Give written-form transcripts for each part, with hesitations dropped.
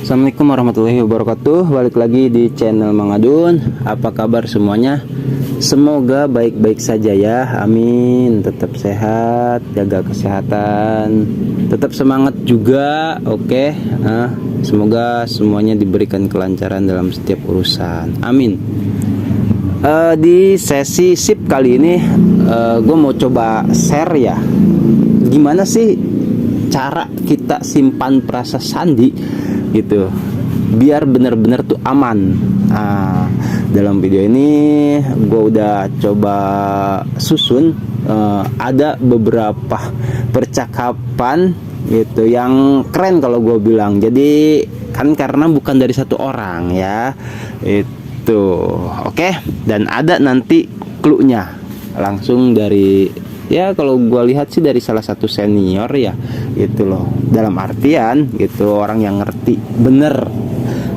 Assalamualaikum warahmatullahi wabarakatuh. Balik lagi di channel Mang Adun. Apa kabar semuanya? Semoga baik-baik saja ya. Amin. Tetap sehat, jaga kesehatan, tetap semangat juga. Oke. Semoga semuanya diberikan kelancaran dalam setiap urusan. Amin. Di sesi sip kali ini gue mau coba share ya, gimana sih cara kita simpan perasa sandi gitu biar bener-bener tuh aman. Dalam video ini gue udah coba susun ada beberapa percakapan gitu yang keren kalau gue bilang. Jadi kan karena bukan dari satu orang ya itu. Oke, dan ada nanti clue-nya langsung dari, ya kalau gue lihat sih dari salah satu senior ya gitu loh, dalam artian gitu orang yang ngerti bener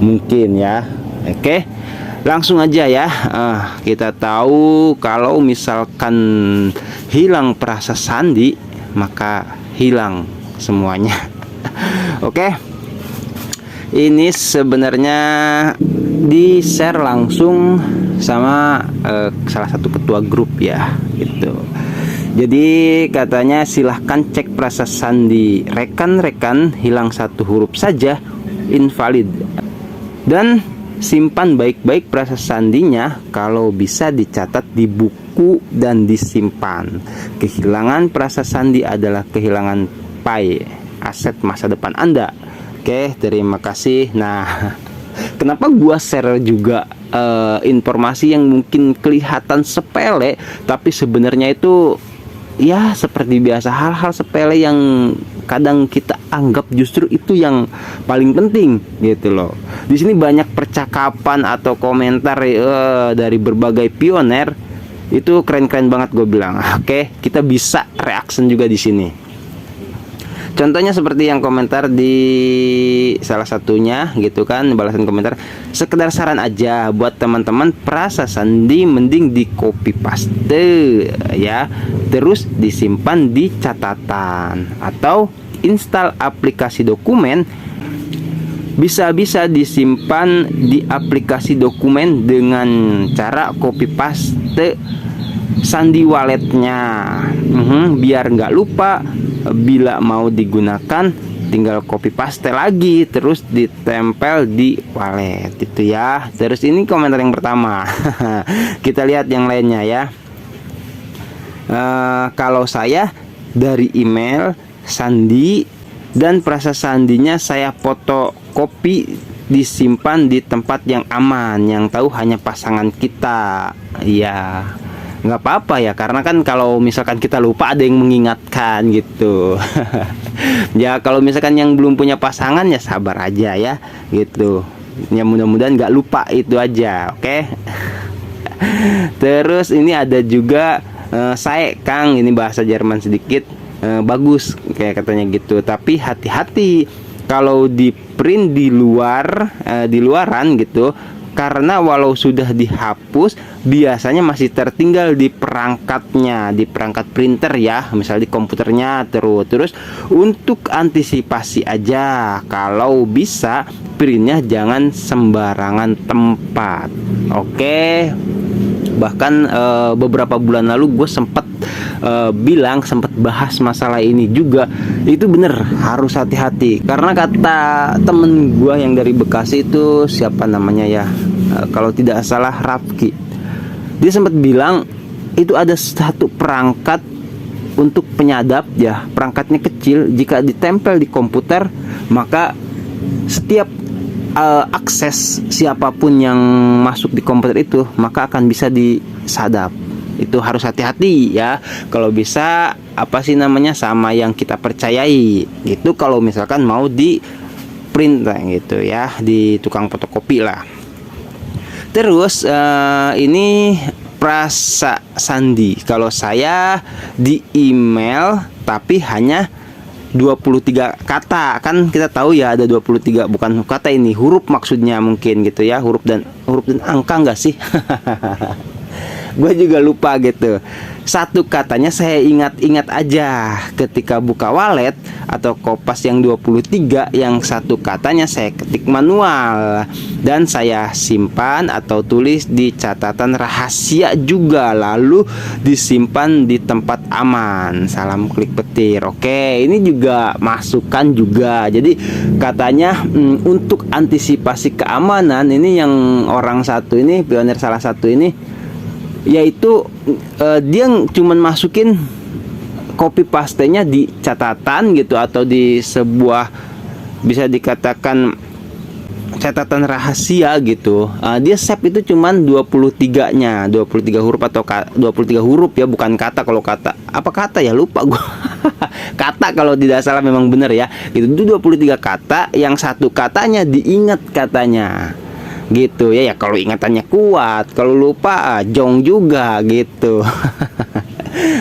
mungkin ya. Oke, langsung aja ya. Kita tahu kalau misalkan hilang perasa sandi maka hilang semuanya. Oke, ini sebenarnya di share langsung sama salah satu ketua grup ya gitu. Jadi katanya silahkan cek perasa sandi rekan-rekan, hilang satu huruf saja invalid, dan simpan baik-baik perasa sandinya, kalau bisa dicatat di buku dan disimpan. Kehilangan perasa sandi adalah kehilangan pai, aset masa depan Anda. Oke, terima kasih. Nah, kenapa gua share juga informasi yang mungkin kelihatan sepele tapi sebenarnya itu ya seperti biasa, hal-hal sepele yang kadang kita anggap justru itu yang paling penting gitu loh. Di sini banyak percakapan atau komentar dari berbagai pioner, itu keren-keren banget gue bilang. Oke, kita bisa reaction juga di sini. Contohnya seperti yang komentar di salah satunya gitu kan, balasan komentar, sekedar saran aja buat teman-teman, perasa sandi mending di copy paste ya, terus disimpan di catatan atau install aplikasi dokumen. Bisa disimpan di aplikasi dokumen dengan cara copy paste sandi walletnya, biar nggak lupa. Bila mau digunakan tinggal copy paste lagi terus ditempel di wallet itu ya. Terus ini komentar yang pertama. Kita lihat yang lainnya ya. Kalau saya dari email sandi dan perasa sandinya saya fotokopi, disimpan di tempat yang aman, yang tahu hanya pasangan kita ya. Nggak apa-apa ya, karena kan kalau misalkan kita lupa ada yang mengingatkan gitu. Ya kalau misalkan yang belum punya pasangan ya sabar aja ya gitu ya, mudah-mudahan nggak lupa, itu aja. Oke. Terus ini ada juga saya Kang, ini bahasa Jerman sedikit, bagus kayak katanya gitu, tapi hati-hati kalau di print di luaran gitu, karena walau sudah dihapus biasanya masih tertinggal di perangkatnya, di perangkat printer ya, misalnya di komputernya. Terus untuk antisipasi aja, kalau bisa printnya jangan sembarangan tempat. Oke. Bahkan beberapa bulan lalu gue sempat bahas masalah ini juga. Itu bener, harus hati-hati, karena kata temen gue yang dari Bekasi itu, siapa namanya ya, kalau tidak salah Rafki, dia sempat bilang itu ada satu perangkat untuk penyadap ya, perangkatnya kecil, jika ditempel di komputer maka setiap akses siapapun yang masuk di komputer itu maka akan bisa disadap. Itu harus hati-hati ya. Kalau bisa sama yang kita percayai gitu, kalau misalkan mau di print gitu ya, di tukang fotokopi lah. Terus ini perasa sandi, kalau saya di email tapi hanya 23 kata. Kan kita tahu ya ada 23, bukan kata ini, huruf maksudnya mungkin gitu ya, huruf dan angka enggak sih? Gue juga lupa gitu. Satu katanya saya ingat-ingat aja ketika buka wallet atau Kopas yang 23, yang satu katanya saya ketik manual dan saya simpan atau tulis di catatan rahasia juga, lalu disimpan di tempat aman. Salam klik petir. Oke, ini juga masukan juga. Jadi katanya untuk antisipasi keamanan ini, yang orang satu ini, pionir salah satu ini, yaitu dia cuman masukin copy pastenya di catatan gitu, atau di sebuah bisa dikatakan catatan rahasia gitu. Dia save itu cuman 23-nya, 23 huruf atau 23 huruf ya, bukan kata. Kalau kata apa kata ya, lupa gua. Kata kalau tidak salah memang benar ya. Gitu. Itu 23 kata, yang satu katanya diingat katanya. Gitu ya, kalau ingatannya kuat, kalau lupa jong juga gitu.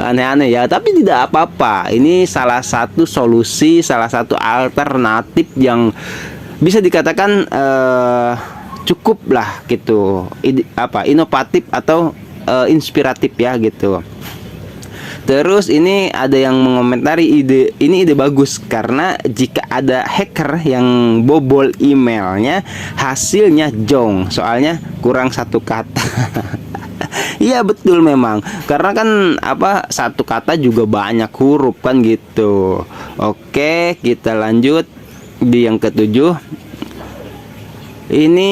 Aneh-aneh ya, tapi tidak apa-apa. Ini salah satu solusi, salah satu alternatif yang bisa dikatakan cukup lah gitu. Inovatif atau inspiratif ya gitu. Terus ini ada yang mengomentari ini ide bagus, karena jika ada hacker yang bobol emailnya, hasilnya jong, soalnya kurang satu kata. Iya betul memang, karena kan satu kata juga banyak huruf kan gitu. Oke, kita lanjut di yang ketujuh. Ini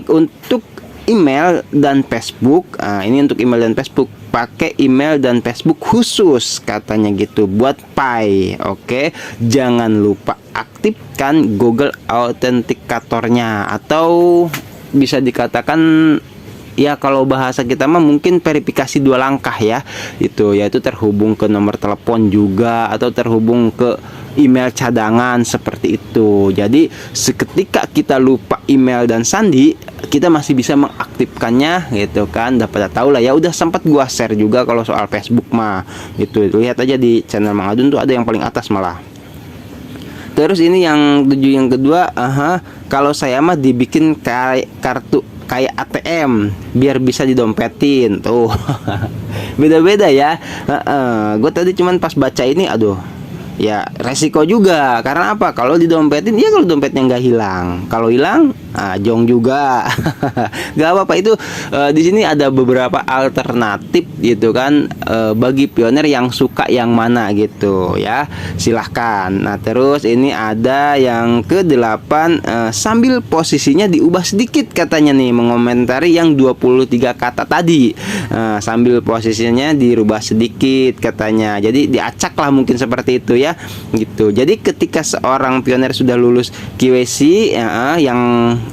untuk email dan Facebook. Ini untuk email dan Facebook, pakai email dan Facebook khusus katanya gitu buat Pi. Oke, jangan lupa aktifkan Google Authenticator-nya, atau bisa dikatakan ya kalau bahasa kita mah mungkin verifikasi 2 langkah ya. Yaitu terhubung ke nomor telepon juga, atau terhubung ke email cadangan seperti itu. Jadi seketika kita lupa email dan sandi, kita masih bisa mengaktifkannya gitu kan. Dapat tahu lah ya, udah sempat gua share juga kalau soal Facebook mah gitu. Lihat aja di channel Mang Adun tuh, ada yang paling atas malah. Terus ini yang 7 yang kedua, kalau saya mah dibikin kayak kartu kayak ATM biar bisa didompetin tuh. Beda-beda ya. Gue tadi cuman pas baca ini, aduh ya resiko juga. Karena apa? Kalau didompetin, ya kalau dompetnya nggak hilang, kalau hilang jong juga. Gak apa-apa itu. Di sini ada beberapa alternatif gitu kan, bagi pionir yang suka yang mana gitu ya, silahkan. Nah terus ini ada yang ke-8, sambil posisinya diubah sedikit katanya nih, mengomentari yang 23 kata tadi. Sambil posisinya dirubah sedikit katanya, jadi diacak lah mungkin seperti itu ya gitu. Jadi ketika seorang pionir sudah lulus KYC yang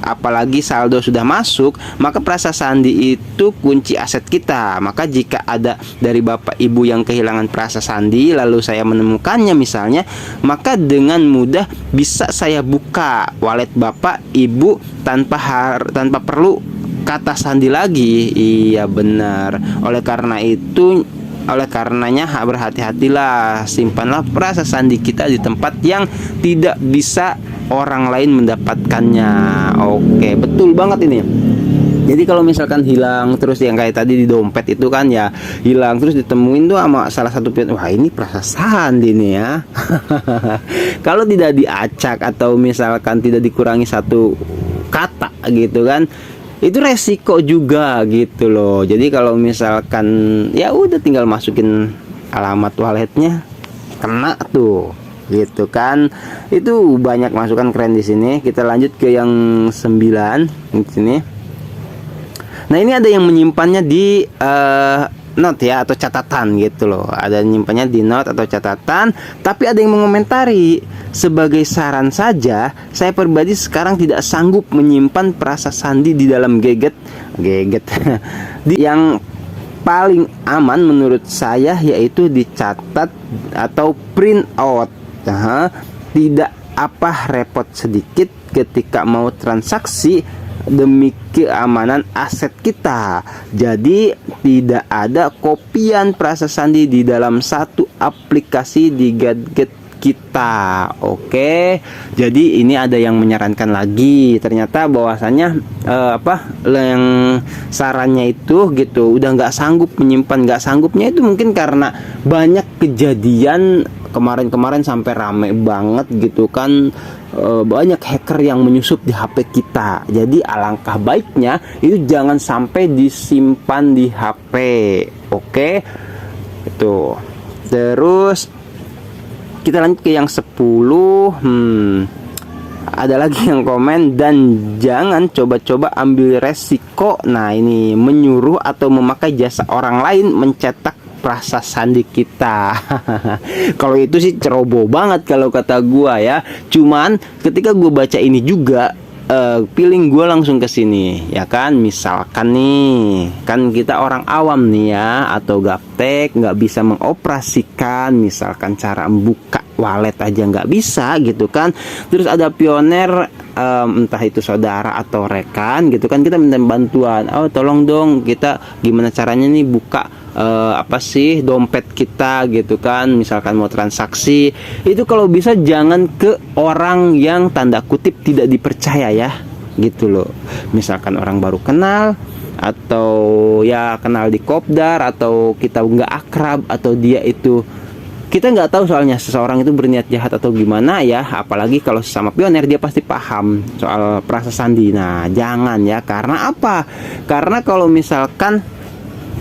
apalagi saldo sudah masuk, maka Prasa Sandi itu kunci aset kita. Maka jika ada dari Bapak Ibu yang kehilangan Prasa Sandi, lalu saya menemukannya misalnya, maka dengan mudah bisa saya buka wallet Bapak Ibu tanpa perlu kata sandi lagi. Iya benar. Oleh karenanya berhati-hatilah, simpanlah Prasa Sandi kita di tempat yang tidak bisa orang lain mendapatkannya. Oke, betul banget ini. Jadi kalau misalkan hilang terus, yang kayak tadi di dompet itu kan ya, hilang terus ditemuin tuh sama salah satu pihak, wah ini Prasa Sandi nih ya. Kalau tidak diacak atau misalkan tidak dikurangi satu kata gitu kan, itu resiko juga gitu loh. Jadi kalau misalkan ya udah tinggal masukin alamat walletnya, kena tuh gitu kan. Itu banyak masukan keren di sini. Kita lanjut ke yang 9 di sini. Nah ini ada yang menyimpannya di note ya, atau catatan gitu loh. Ada nyimpannya di note atau catatan, tapi ada yang mengomentari, sebagai saran saja, saya pribadi sekarang tidak sanggup menyimpan Prasa Sandi di dalam gadget. Yang paling aman menurut saya yaitu dicatat atau print out. Tidak apa repot sedikit ketika mau transaksi demi keamanan aset kita. Jadi tidak ada kopian Prasa Sandi di dalam satu aplikasi di gadget kita. Oke, jadi ini ada yang menyarankan lagi, ternyata bahwasannya yang sarannya itu gitu udah nggak sanggup menyimpan. Nggak sanggupnya itu mungkin karena banyak kejadian kemarin-kemarin sampai rame banget gitu kan, banyak hacker yang menyusup di HP kita. Jadi alangkah baiknya itu jangan sampai disimpan di HP. Oke, itu. Terus kita lanjut ke yang 10. Ada lagi yang komen, dan jangan coba-coba ambil resiko. Nah, ini menyuruh atau memakai jasa orang lain mencetak prasasti kita. Kalau itu sih ceroboh banget kalau kata gua ya. Cuman ketika gua baca ini juga, feeling gue langsung ke sini ya kan. Misalkan nih kan kita orang awam nih ya, atau gaptek nggak bisa mengoperasikan misalkan cara membuka wallet aja nggak bisa gitu kan. Terus ada pioner, entah itu saudara atau rekan gitu kan, kita minta bantuan, oh tolong dong kita gimana caranya nih buka apa sih dompet kita gitu kan, misalkan mau transaksi. Itu kalau bisa jangan ke orang yang tanda kutip tidak dipercaya ya gitu loh. Misalkan orang baru kenal, atau ya kenal di kopdar, atau kita nggak akrab, atau dia itu kita nggak tahu soalnya seseorang itu berniat jahat atau gimana ya. Apalagi kalau sama pioner, dia pasti paham soal prasasti. Nah jangan ya, karena apa? Karena kalau misalkan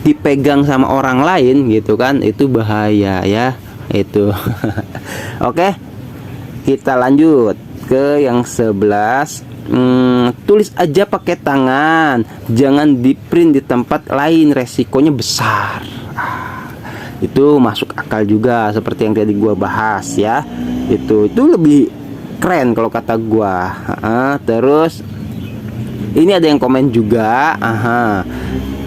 dipegang sama orang lain gitu kan, itu bahaya ya itu. Oke, kita lanjut ke yang 11. Tulis aja pakai tangan, jangan di print di tempat lain, resikonya besar. Itu masuk akal juga, seperti yang tadi gua bahas ya. Itu lebih keren kalau kata gua. Terus ini ada yang komen juga,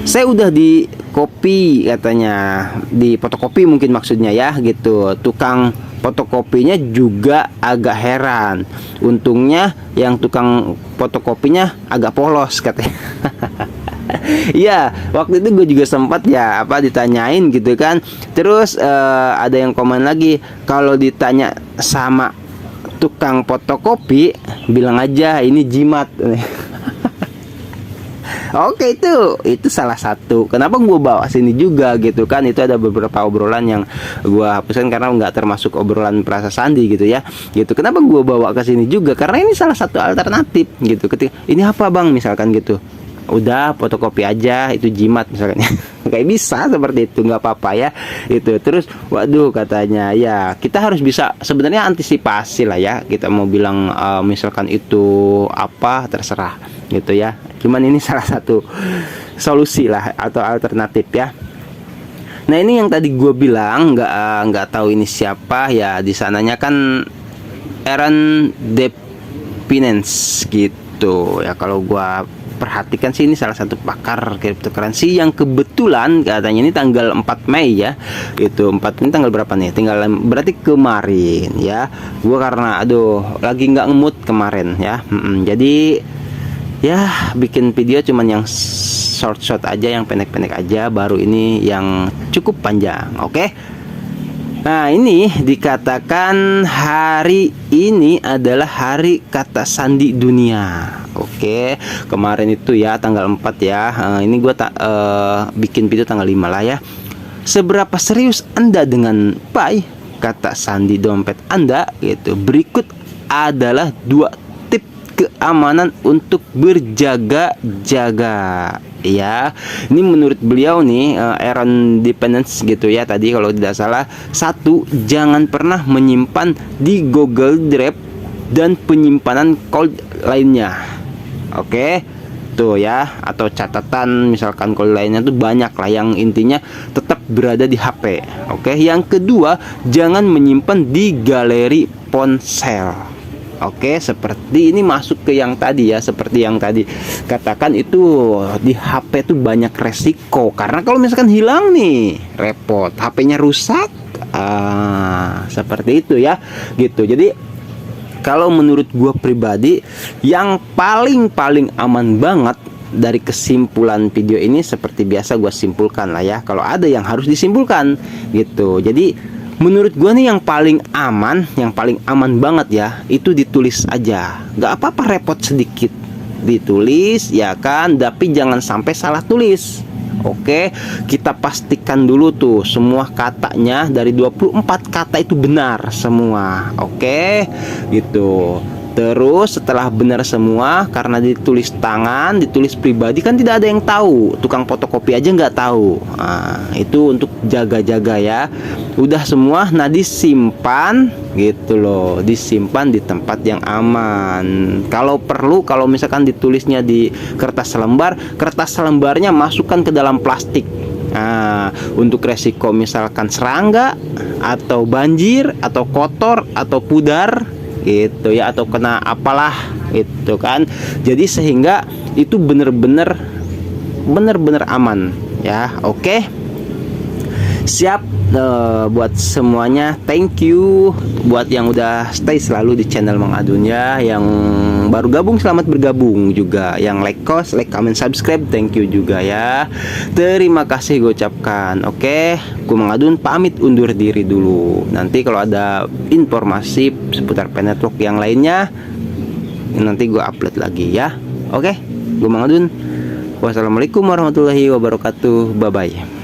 saya udah di copy katanya, di fotokopi mungkin maksudnya ya gitu. Tukang fotokopinya juga agak heran, untungnya yang tukang fotokopinya agak polos katanya. Iya, waktu itu gue juga sempat ya ditanyain gitu kan. Terus ada yang komen lagi, kalau ditanya sama tukang fotokopi bilang aja ini jimat. Oke, itu salah satu kenapa gue bawa sini juga gitu kan. Itu ada beberapa obrolan yang gue hapuskan karena nggak termasuk obrolan prasasti gitu ya gitu. Kenapa gue bawa ke sini juga, karena ini salah satu alternatif gitu. Ketika ini apa bang misalkan gitu, udah fotokopi aja itu jimat misalkan. Kayak bisa seperti itu, nggak apa-apa ya itu. Terus waduh katanya ya kita harus bisa sebenarnya antisipasi lah ya. Kita mau bilang misalkan itu apa terserah gitu ya, cuman ini salah satu solusi lah atau alternatif ya. Nah ini yang tadi gue bilang nggak tahu ini siapa ya, di sananya kan Aaron Depinance gitu ya. Kalau gue perhatikan sih ini salah satu pakar cryptocurrency yang kebetulan katanya ini tanggal 4 Mei ya. Itu 4 ini tanggal berapa nih? Tinggal berarti kemarin ya. Gua karena lagi nggak ngemut kemarin ya. Jadi ya bikin video cuman yang short aja, yang pendek-pendek aja. Baru ini yang cukup panjang. Oke. Nah ini dikatakan hari ini adalah hari kata sandi dunia. Oke, kemarin itu ya tanggal 4 ya. Ini gue bikin video tanggal 5 lah ya. Seberapa serius Anda dengan Pi, kata sandi dompet Anda gitu. Berikut adalah 2 tip keamanan untuk berjaga-jaga ya. Ini menurut beliau nih, Aaron Depinance gitu ya tadi kalau tidak salah. 1, jangan pernah menyimpan di Google Drive dan penyimpanan cold lainnya. Oke, tuh ya, atau catatan misalkan cold lainnya tuh banyak lah, yang intinya tetap berada di HP. Oke, yang kedua, jangan menyimpan di galeri ponsel. Oke, seperti ini masuk ke yang tadi ya, seperti yang tadi katakan itu di HP tuh banyak resiko, karena kalau misalkan hilang nih repot, HP-nya rusak, seperti itu ya gitu. Jadi kalau menurut gue pribadi yang paling aman banget dari kesimpulan video ini, seperti biasa gue simpulkan lah ya, kalau ada yang harus disimpulkan gitu. Jadi menurut gua nih yang paling aman banget ya, itu ditulis aja. Gak apa-apa repot sedikit, ditulis ya kan, tapi jangan sampai salah tulis. Oke, kita pastikan dulu tuh semua katanya dari 24 kata itu benar semua. Oke, gitu. Terus setelah benar semua, karena ditulis tangan, ditulis pribadi, kan tidak ada yang tahu. Tukang fotokopi aja nggak tahu. Nah, itu untuk jaga-jaga ya. Udah semua, nah disimpan gitu loh, disimpan di tempat yang aman. Kalau perlu, kalau misalkan ditulisnya di kertas lembarnya masukkan ke dalam plastik. Nah, untuk resiko misalkan serangga atau banjir atau kotor atau pudar gitu ya, atau kena apalah itu kan. Jadi sehingga itu bener-bener aman ya. Oke, siap. Buat semuanya, thank you buat yang udah stay selalu di channel Mang Adun ya. Yang baru gabung, selamat bergabung juga. Yang like, comment, subscribe, thank you juga ya. Terima kasih gue ucapkan. Oke, gue Mang Adun pamit undur diri dulu. Nanti kalau ada informasi seputar P-Network yang lainnya, nanti gue upload lagi ya. Oke, gue Mang Adun. Wassalamualaikum warahmatullahi wabarakatuh. Bye bye.